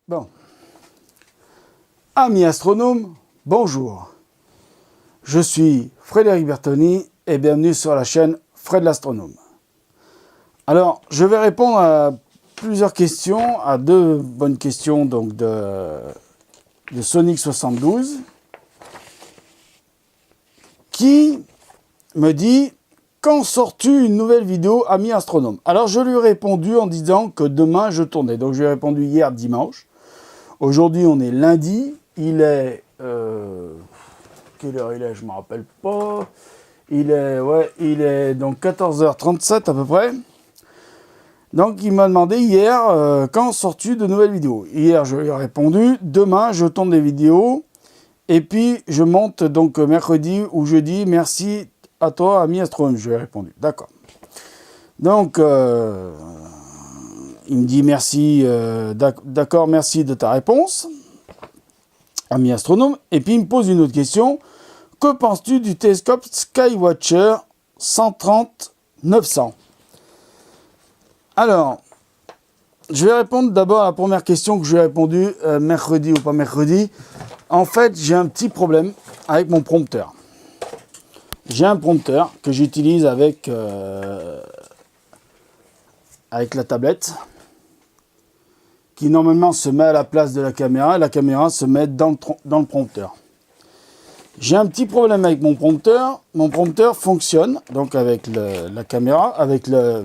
Bon. Amis astronomes, bonjour. Je suis Frédéric Bertoni et bienvenue sur la chaîne Fred l'Astronome. Alors, je vais répondre à plusieurs questions, à deux bonnes questions donc de Sonic 72 qui me dit: quand sors-tu une nouvelle vidéo, ami astronome? Alors je lui ai répondu en disant que demain je tournais. Donc je lui ai répondu hier dimanche. Aujourd'hui on est lundi. Il est... quelle heure il est? Je ne me rappelle pas. Il est donc 14h37 à peu près. Donc il m'a demandé hier quand sors-tu de nouvelles vidéos. Hier je lui ai répondu demain je tourne des vidéos. Et puis je monte donc mercredi ou jeudi. Merci à toi, ami astronome. Je lui ai répondu. D'accord. Donc, il me dit merci, d'accord, merci de ta réponse, ami astronome. Et puis il me pose une autre question. Que penses-tu du télescope Skywatcher 130-900? Alors, je vais répondre d'abord à la première question que je lui ai répondu mercredi ou pas mercredi. En fait, j'ai un petit problème avec mon prompteur. J'ai un prompteur que j'utilise avec la tablette qui normalement se met à la place de la caméra et la caméra se met dans le prompteur. J'ai un petit problème avec mon prompteur. Mon prompteur fonctionne donc avec la caméra, avec la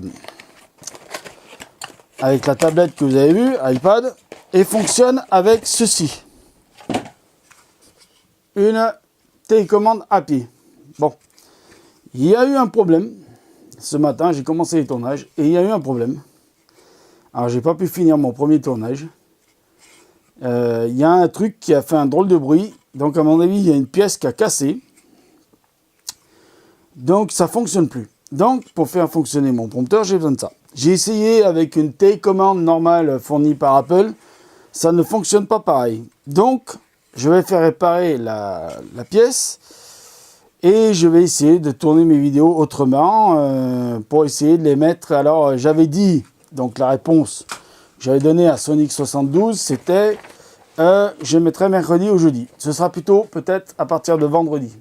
tablette que vous avez vue, iPad, et fonctionne avec ceci. Une télécommande API. Bon. Il y a eu un problème. Ce matin, j'ai commencé les tournages et il y a eu un problème. Alors, j'ai pas pu finir mon premier tournage. Il y a un truc qui a fait un drôle de bruit. Donc, à mon avis, il y a une pièce qui a cassé. Donc, ça fonctionne plus. Donc, pour faire fonctionner mon prompteur, j'ai besoin de ça. J'ai essayé avec une télécommande normale fournie par Apple. Ça ne fonctionne pas pareil. Donc, je vais faire réparer la pièce. Et je vais essayer de tourner mes vidéos autrement pour essayer de les mettre. Alors, j'avais dit, donc la réponse que j'avais donnée à Sonic 72, c'était je mettrai mercredi ou jeudi. Ce sera plutôt peut-être à partir de vendredi,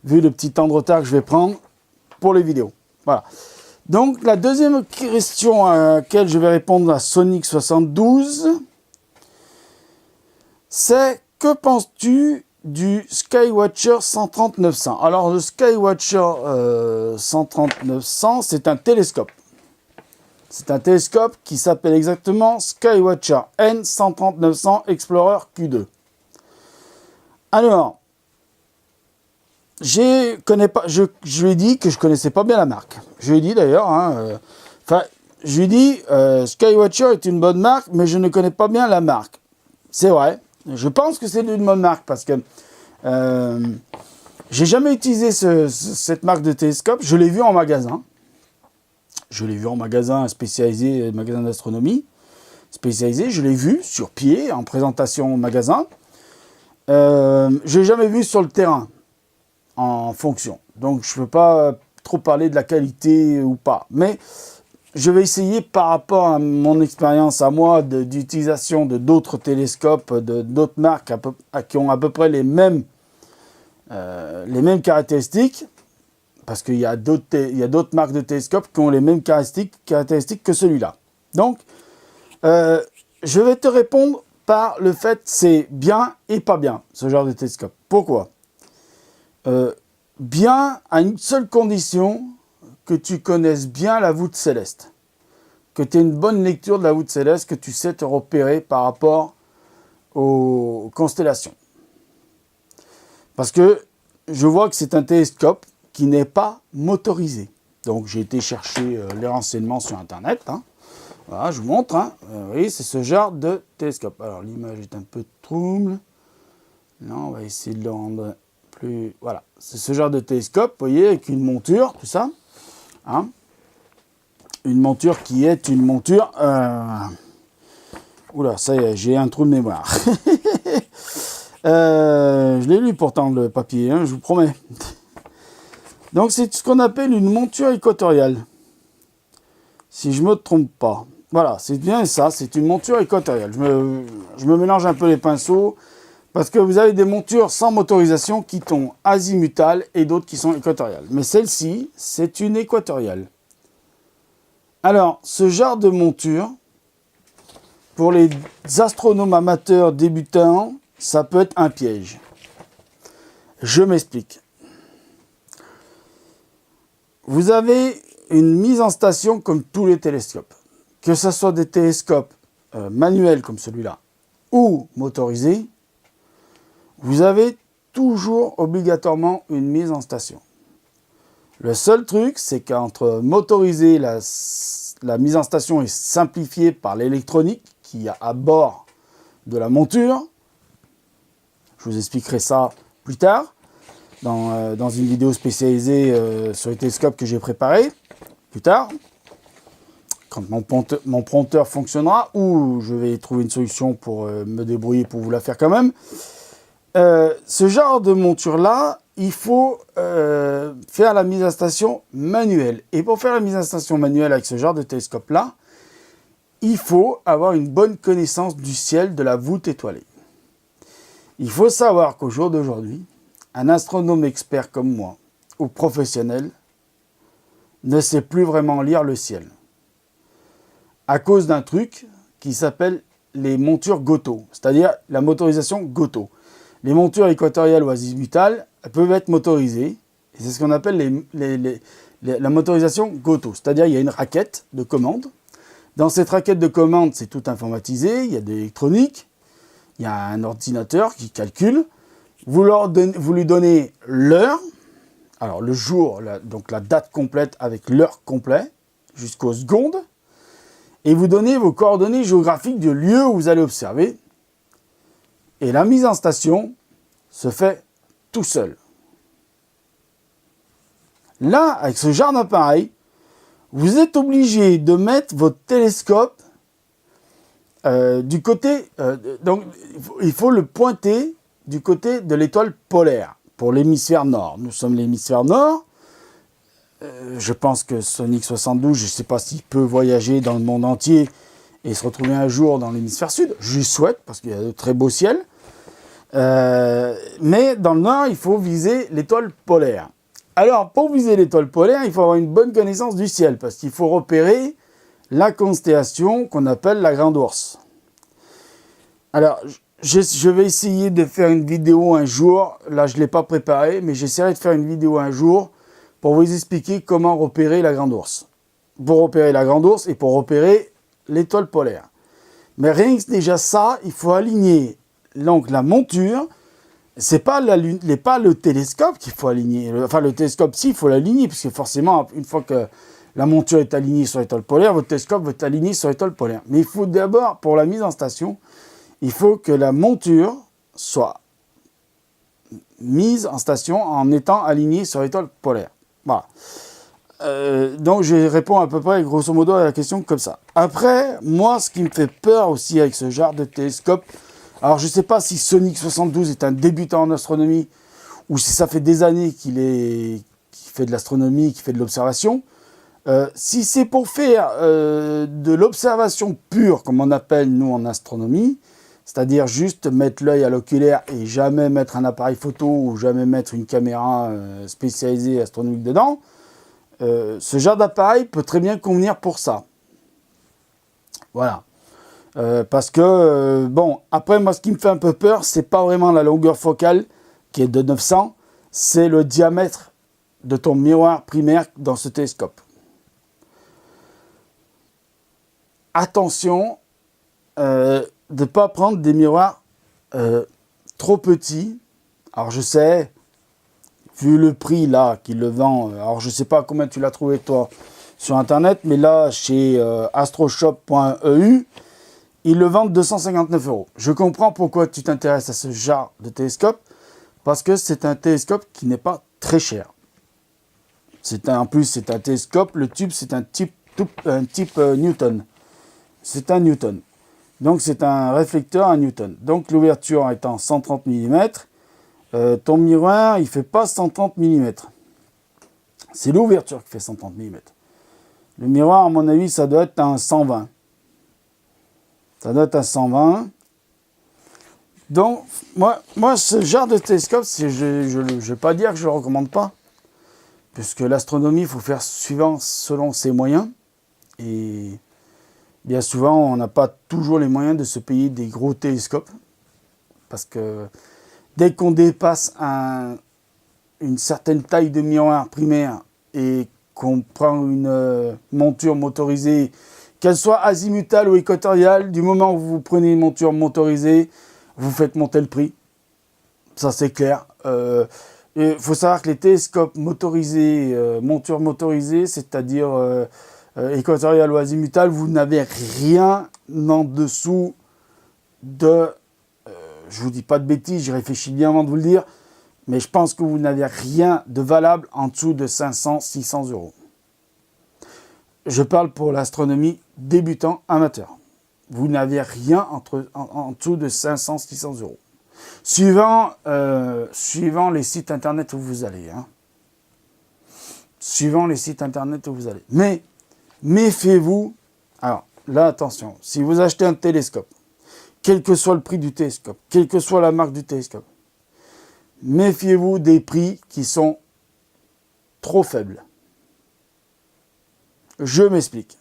vu le petit temps de retard que je vais prendre pour les vidéos. Voilà. Donc, la deuxième question à laquelle je vais répondre à Sonic 72, c'est: que penses-tu du Skywatcher 130-900? Alors, le Skywatcher 130-900, c'est un télescope. C'est un télescope qui s'appelle exactement Skywatcher N130-900 Explorer Q2. Alors, je lui ai dit que je ne connaissais pas bien la marque. Je lui ai dit d'ailleurs, je lui ai dit Skywatcher est une bonne marque, mais je ne connais pas bien la marque. C'est vrai. Je pense que c'est une bonne marque parce que j'ai jamais utilisé cette marque de télescope. Je l'ai vu en magasin. Je l'ai vu en magasin spécialisé, magasin d'astronomie spécialisé. Je l'ai vu sur pied, en présentation au magasin. Je l'ai jamais vu sur le terrain, en fonction. Donc je ne peux pas trop parler de la qualité ou pas. Mais je vais essayer par rapport à mon expérience à moi d'utilisation de d'autres télescopes, d'autres marques qui ont à peu près les mêmes caractéristiques, parce qu'il y a d'autres marques de télescopes qui ont les mêmes caractéristiques que celui-là. Donc, je vais te répondre par le fait c'est bien et pas bien, ce genre de télescope. Pourquoi? Bien à une seule condition: que tu connaisses bien la voûte céleste, que tu aies une bonne lecture de la voûte céleste, que tu sais te repérer par rapport aux constellations. Parce que je vois que c'est un télescope qui n'est pas motorisé. Donc j'ai été chercher les renseignements sur Internet. Voilà, je vous montre. Oui, c'est ce genre de télescope. Alors l'image est un peu trouble. Là, on va essayer de le rendre plus... Voilà, c'est ce genre de télescope, vous voyez, avec une monture, tout ça. Une monture qui est une monture... Oula, ça y est, j'ai un trou de mémoire. Je l'ai lu pourtant, le papier, je vous promets. Donc c'est ce qu'on appelle une monture équatoriale, si je ne me trompe pas. Voilà, c'est bien ça, c'est une monture équatoriale. Je me mélange un peu les pinceaux, parce que vous avez des montures sans motorisation qui sont azimutales et d'autres qui sont équatoriales. Mais celle-ci, c'est une équatoriale. Alors, ce genre de monture, pour les astronomes amateurs débutants, ça peut être un piège. Je m'explique. Vous avez une mise en station comme tous les télescopes. Que ce soit des télescopes manuels comme celui-là ou motorisés, vous avez toujours obligatoirement une mise en station. Le seul truc, c'est qu'entre motorisé, la mise en station est simplifiée par l'électronique qu'il y a à bord de la monture. Je vous expliquerai ça plus tard dans une vidéo spécialisée sur les télescopes que j'ai préparée plus tard, quand mon prompteur fonctionnera, ou je vais trouver une solution pour me débrouiller pour vous la faire quand même. Ce genre de monture-là, il faut faire la mise en station manuelle. Et pour faire la mise en station manuelle avec ce genre de télescope-là, il faut avoir une bonne connaissance du ciel, de la voûte étoilée. Il faut savoir qu'au jour d'aujourd'hui, un astronome expert comme moi, ou professionnel, ne sait plus vraiment lire le ciel. À cause d'un truc qui s'appelle les montures Goto, c'est-à-dire la motorisation Goto. Les montures équatoriales ou azimutales peuvent être motorisées, et c'est ce qu'on appelle la motorisation Goto, c'est-à-dire il y a une raquette de commande. Dans cette raquette de commande, c'est tout informatisé, il y a de l'électronique, il y a un ordinateur qui calcule, vous lui donnez l'heure, alors le jour, donc la date complète avec l'heure complète, jusqu'aux secondes, et vous donnez vos coordonnées géographiques du lieu où vous allez observer. Et la mise en station se fait tout seul. Là, avec ce genre d'appareil, vous êtes obligé de mettre votre télescope du côté... donc, il faut le pointer du côté de l'étoile polaire, pour l'hémisphère nord. Nous sommes l'hémisphère nord. Je pense que Sonic 72, je ne sais pas s'il peut voyager dans le monde entier et se retrouver un jour dans l'hémisphère sud. Je lui souhaite, parce qu'il y a de très beaux ciels. Mais dans le nord, il faut viser l'étoile polaire. Alors, pour viser l'étoile polaire, il faut avoir une bonne connaissance du ciel, parce qu'il faut repérer la constellation qu'on appelle la Grande Ourse. Alors, je vais essayer de faire une vidéo un jour. Là, je ne l'ai pas préparé, mais j'essaierai de faire une vidéo un jour pour vous expliquer comment repérer la Grande Ourse. Pour repérer la Grande Ourse et pour repérer l'étoile polaire. Mais rien que déjà ça, il faut aligner donc la monture. C'est pas le télescope qu'il faut aligner. Enfin, le télescope, si, il faut l'aligner, puisque forcément, une fois que la monture est alignée sur l'étoile polaire, votre télescope va être aligné sur l'étoile polaire. Mais il faut d'abord, pour la mise en station, il faut que la monture soit mise en station en étant alignée sur l'étoile polaire. Voilà. Donc, je réponds à peu près, grosso modo, à la question comme ça. Après, moi, ce qui me fait peur aussi avec ce genre de télescope, alors je ne sais pas si Sonic 72 est un débutant en astronomie ou si ça fait des années qu'il fait de l'astronomie, qu'il fait de l'observation. Si c'est pour faire de l'observation pure, comme on appelle nous en astronomie, c'est-à-dire juste mettre l'œil à l'oculaire et jamais mettre un appareil photo ou jamais mettre une caméra spécialisée astronomique dedans, ce genre d'appareil peut très bien convenir pour ça. Voilà. Parce que, bon, après, moi, ce qui me fait un peu peur, c'est pas vraiment la longueur focale qui est de 900, c'est le diamètre de ton miroir primaire dans ce télescope. Attention de ne pas prendre des miroirs trop petits. Alors, je sais, vu le prix là qu'il le vend, alors je sais pas combien tu l'as trouvé toi sur internet, mais là, chez astroshop.eu, ils le vendent 259 €. Je comprends pourquoi tu t'intéresses à ce genre de télescope, parce que c'est un télescope qui n'est pas très cher. En plus, c'est un télescope, le tube, c'est un type Newton. C'est un Newton. Donc, c'est un réflecteur à Newton. Donc, l'ouverture étant 130 mm, ton miroir, il ne fait pas 130 mm. C'est l'ouverture qui fait 130 mm. Le miroir, à mon avis, ça doit être un 120. Ça doit être un 120. Donc, moi ce genre de télescope, je ne vais pas dire que je ne le recommande pas. Puisque l'astronomie, il faut faire selon ses moyens. Et bien souvent, on n'a pas toujours les moyens de se payer des gros télescopes. Parce que dès qu'on dépasse une certaine taille de miroir primaire et qu'on prend une monture motorisée, qu'elle soit azimutale ou équatoriale, du moment où vous prenez une monture motorisée, vous faites monter le prix. Ça, c'est clair. Il faut savoir que les télescopes motorisés, montures motorisées, c'est-à-dire équatorial ou azimutal, vous n'avez rien en dessous de... je vous dis pas de bêtises, j'y réfléchis bien avant de vous le dire, mais je pense que vous n'avez rien de valable en dessous de 500-600 euros. Je parle pour l'astronomie débutant amateur. Vous n'avez rien en dessous de 500-600 euros. Suivant les sites internet où vous allez. Hein. Suivant les sites internet où vous allez. Mais, méfiez-vous. Alors, là, attention. Si vous achetez un télescope, quel que soit le prix du télescope, quelle que soit la marque du télescope, méfiez-vous des prix qui sont trop faibles. Je m'explique.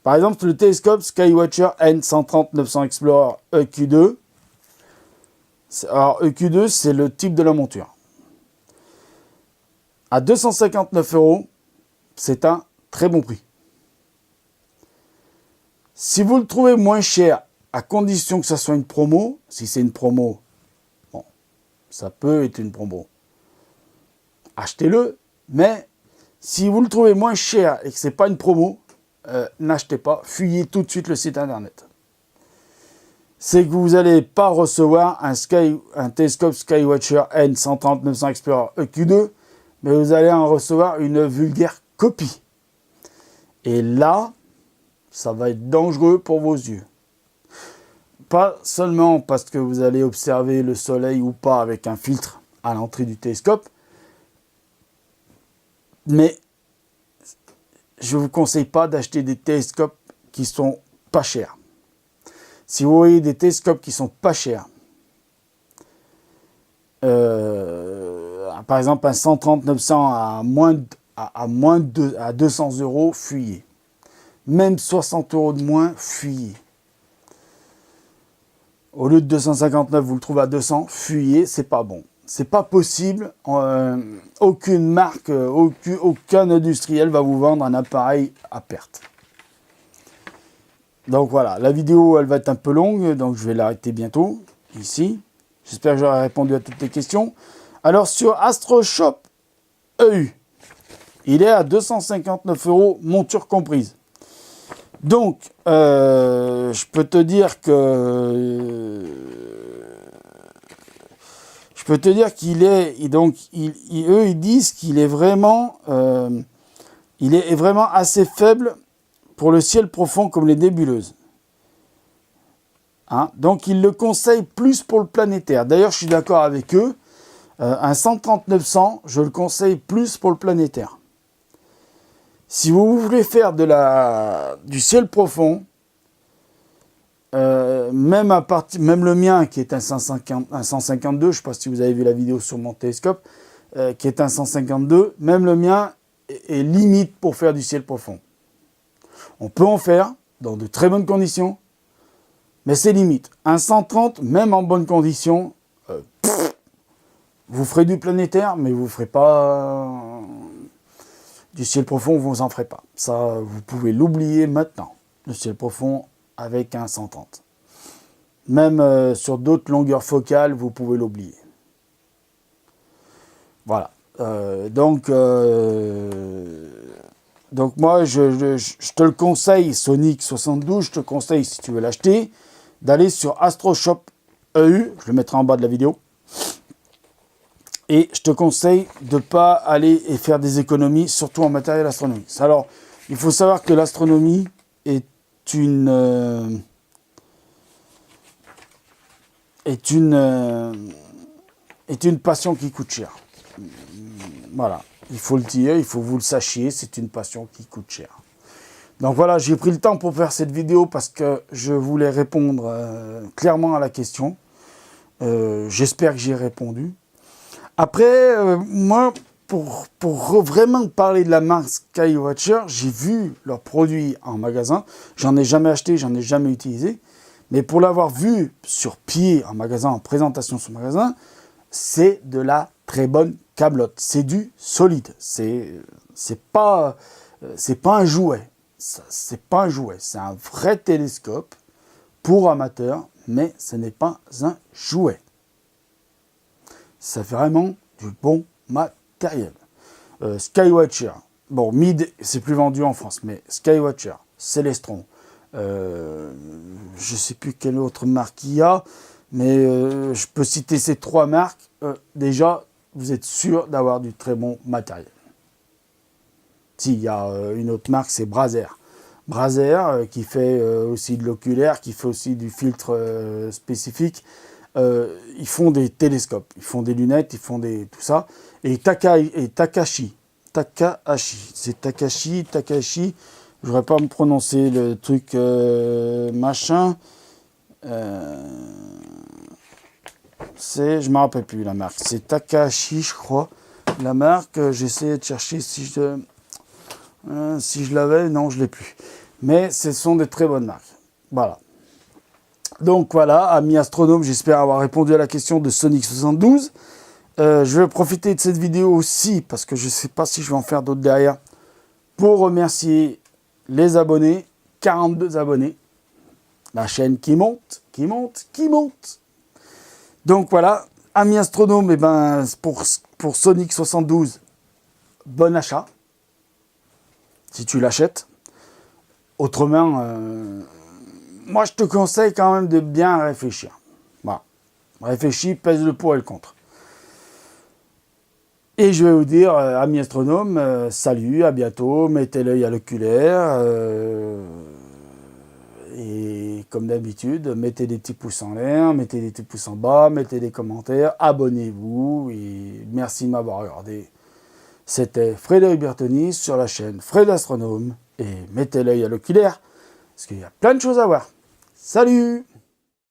Par exemple, le télescope Skywatcher N130-900 Explorer EQ2. Alors, EQ2, c'est le type de la monture. À 259 €, c'est un très bon prix. Si vous le trouvez moins cher, à condition que ce soit une promo, si c'est une promo, bon, ça peut être une promo, achetez-le, mais si vous le trouvez moins cher et que ce n'est pas une promo, n'achetez pas, fuyez tout de suite le site internet. C'est que vous n'allez pas recevoir un télescope Skywatcher N130-900 Explorer EQ2, mais vous allez en recevoir une vulgaire copie. Et là, ça va être dangereux pour vos yeux. Pas seulement parce que vous allez observer le soleil ou pas avec un filtre à l'entrée du télescope, mais je ne vous conseille pas d'acheter des télescopes qui sont pas chers. Si vous voyez des télescopes qui sont pas chers, par exemple un 130-900 à 200 €, fuyez. Même 60 € de moins, fuyez. Au lieu de 259, vous le trouvez à 200, fuyez, c'est pas bon. C'est pas possible. Aucune marque, aucun industriel va vous vendre un appareil à perte. Donc voilà, la vidéo elle va être un peu longue, donc je vais l'arrêter bientôt, ici. J'espère que j'aurai répondu à toutes les questions. Alors sur AstroShop EU, il est à 259 € monture comprise. Donc, je peux te dire que... Je peux te dire qu'il est... Donc, eux, ils disent qu'il est vraiment... il est vraiment assez faible pour le ciel profond comme les nébuleuses. Hein? Donc, ils le conseillent plus pour le planétaire. D'ailleurs, je suis d'accord avec eux. Un 130-900, je le conseille plus pour le planétaire. Si vous voulez faire du ciel profond, même le mien qui est un 152, je ne sais pas si vous avez vu la vidéo sur mon télescope, qui est un 152, même le mien est limite pour faire du ciel profond. On peut en faire dans de très bonnes conditions, mais c'est limite. Un 130, même en bonnes conditions, vous ferez du planétaire, mais vous ne ferez pas... Du ciel profond, vous n'en ferez pas. Ça, vous pouvez l'oublier maintenant. Le ciel profond avec un 130. Même sur d'autres longueurs focales, vous pouvez l'oublier. Voilà. Donc moi, je te le conseille, Sonic 72, je te conseille, si tu veux l'acheter, d'aller sur AstroShop EU. Je le mettrai en bas de la vidéo. Et je te conseille de ne pas aller et faire des économies, surtout en matériel astronomique. Alors, il faut savoir que l'astronomie est une passion qui coûte cher. Voilà, il faut le dire, il faut que vous le sachiez, c'est une passion qui coûte cher. Donc voilà, j'ai pris le temps pour faire cette vidéo parce que je voulais répondre clairement à la question. J'espère que j'ai répondu. Après, moi, pour vraiment parler de la marque Skywatcher, j'ai vu leurs produits en magasin. J'en ai jamais acheté, j'en ai jamais utilisé. Mais pour l'avoir vu sur pied en magasin, en présentation sur magasin, c'est de la très bonne câblotte. C'est du solide. C'est pas un jouet. C'est pas un jouet. C'est un vrai télescope pour amateurs, mais ce n'est pas un jouet. C'est vraiment du bon matériel. Skywatcher. Bon, Mid, c'est plus vendu en France, mais Skywatcher, Celestron. Je sais plus quelle autre marque il y a, mais je peux citer ces 3 marques. Déjà, vous êtes sûr d'avoir du très bon matériel. Si, il y a une autre marque, c'est Braser. Braser, qui fait aussi de l'oculaire, qui fait aussi du filtre spécifique. Ils font des télescopes, ils font des lunettes, ils font tout ça. Et Takahashi, c'est Takahashi, je ne voudrais pas me prononcer le truc machin. Je me rappelle plus la marque. C'est Takahashi, je crois. La marque, j'essayais de chercher si je l'avais, non, je l'ai plus. Mais ce sont des très bonnes marques. Voilà. Donc voilà, amis astronomes, j'espère avoir répondu à la question de Sonic 72. Je vais profiter de cette vidéo aussi, parce que je ne sais pas si je vais en faire d'autres derrière, pour remercier les abonnés, 42 abonnés. La chaîne qui monte. Donc voilà, amis astronomes, pour Sonic 72, bon achat, si tu l'achètes. Autrement, moi je te conseille quand même de bien réfléchir. Voilà. Réfléchis, pèse le pour et le contre. Et je vais vous dire, amis astronomes, salut, à bientôt, mettez l'œil à l'oculaire. Et comme d'habitude, mettez des petits pouces en l'air, mettez des petits pouces en bas, mettez des commentaires, abonnez-vous et merci de m'avoir regardé. C'était Frédéric Bertoni sur la chaîne Fred Astronome et mettez l'œil à l'oculaire parce qu'il y a plein de choses à voir. Salut!